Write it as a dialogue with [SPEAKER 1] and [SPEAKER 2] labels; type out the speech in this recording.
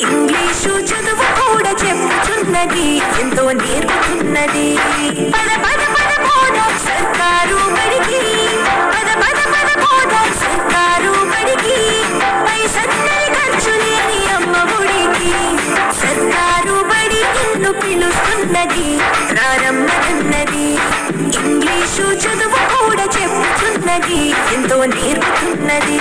[SPEAKER 1] English చదువు కూడా చెప్పుచున్నది, ఎంతో నేర్పుతున్నది. పద పద పద పోదాం సర్కారు బడికి, పద పద పద పోదాం సర్కారు బడికి, పైసన్నరి ఖర్చు లేని అమ్మ ఒడికి. సర్కారు బడి నిన్ను పిలుస్తున్నది, ప్రారంభమన్నది. ఇంగ్లీషు చదువు కూడా చెప్పుచున్నది, ఎంతో నేర్పుతున్నది.